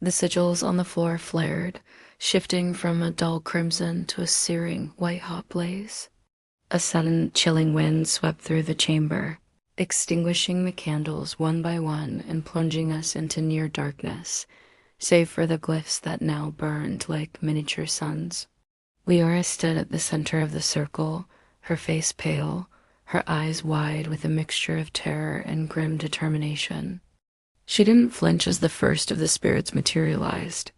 The sigils on the floor flared, shifting from a dull crimson to a searing white-hot blaze. A sudden, chilling wind swept through the chamber, extinguishing the candles one by one and plunging us into near darkness, save for the glyphs that now burned like miniature suns. Liora stood at the center of the circle, her face pale, her eyes wide with a mixture of terror and grim determination. She didn't flinch as the first of the spirits materialized.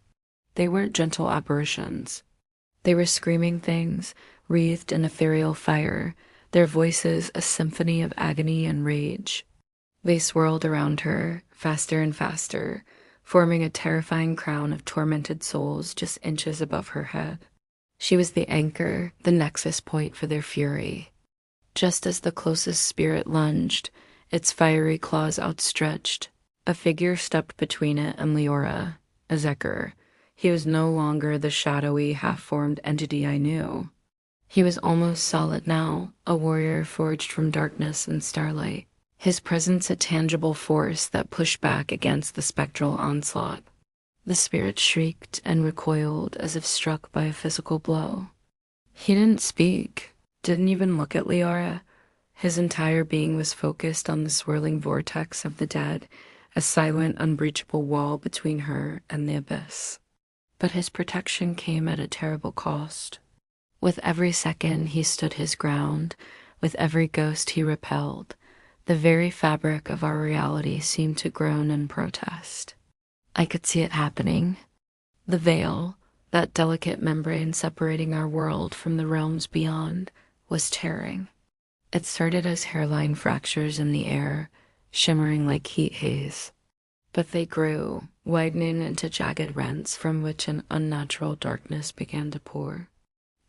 They weren't gentle apparitions. They were screaming things, wreathed in ethereal fire, their voices a symphony of agony and rage. They swirled around her, faster and faster, forming a terrifying crown of tormented souls just inches above her head. She was the anchor, the nexus point for their fury. Just as the closest spirit lunged, its fiery claws outstretched, a figure stepped between it and Liora, Azekar. He was no longer the shadowy, half-formed entity I knew. He was almost solid now, a warrior forged from darkness and starlight, his presence a tangible force that pushed back against the spectral onslaught. The spirit shrieked and recoiled as if struck by a physical blow. He didn't speak, didn't even look at Liora. His entire being was focused on the swirling vortex of the dead, a silent, unbreachable wall between her and the abyss. But his protection came at a terrible cost. With every second he stood his ground, with every ghost he repelled, the very fabric of our reality seemed to groan in protest. I could see it happening. The veil, that delicate membrane separating our world from the realms beyond, was tearing. It started as hairline fractures in the air, shimmering like heat haze. But they grew, widening into jagged rents from which an unnatural darkness began to pour.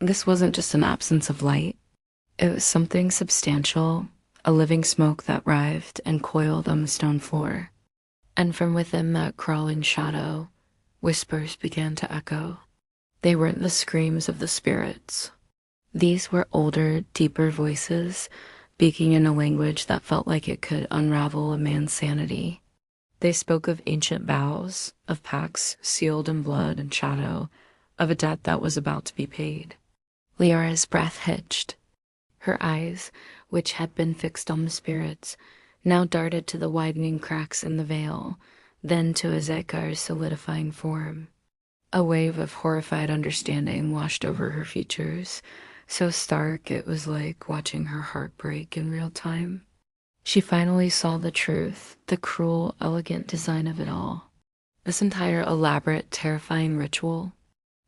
This wasn't just an absence of light. It was something substantial, a living smoke that writhed and coiled on the stone floor. And from within that crawling shadow, whispers began to echo. They weren't the screams of the spirits. These were older, deeper voices, speaking in a language that felt like it could unravel a man's sanity. They spoke of ancient vows, of pacts sealed in blood and shadow, of a debt that was about to be paid. Liora's breath hitched. Her eyes, which had been fixed on the spirits, now darted to the widening cracks in the veil, then to Azekar's solidifying form. A wave of horrified understanding washed over her features, so stark it was like watching her heart break in real time. She finally saw the truth, the cruel, elegant design of it all. This entire elaborate, terrifying ritual,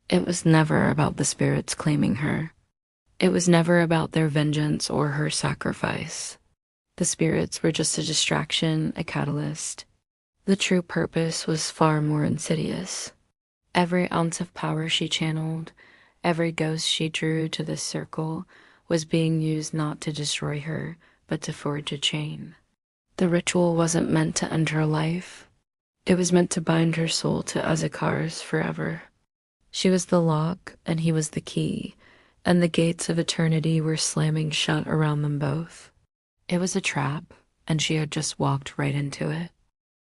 it was never about the spirits claiming her. It was never about their vengeance or her sacrifice. The spirits were just a distraction, a catalyst. The true purpose was far more insidious. Every ounce of power she channeled, every ghost she drew to this circle, was being used not to destroy her, but to forge a chain. The ritual wasn't meant to end her life. It was meant to bind her soul to Azekar's forever. She was the lock, and he was the key, and the gates of eternity were slamming shut around them both. It was a trap, and she had just walked right into it.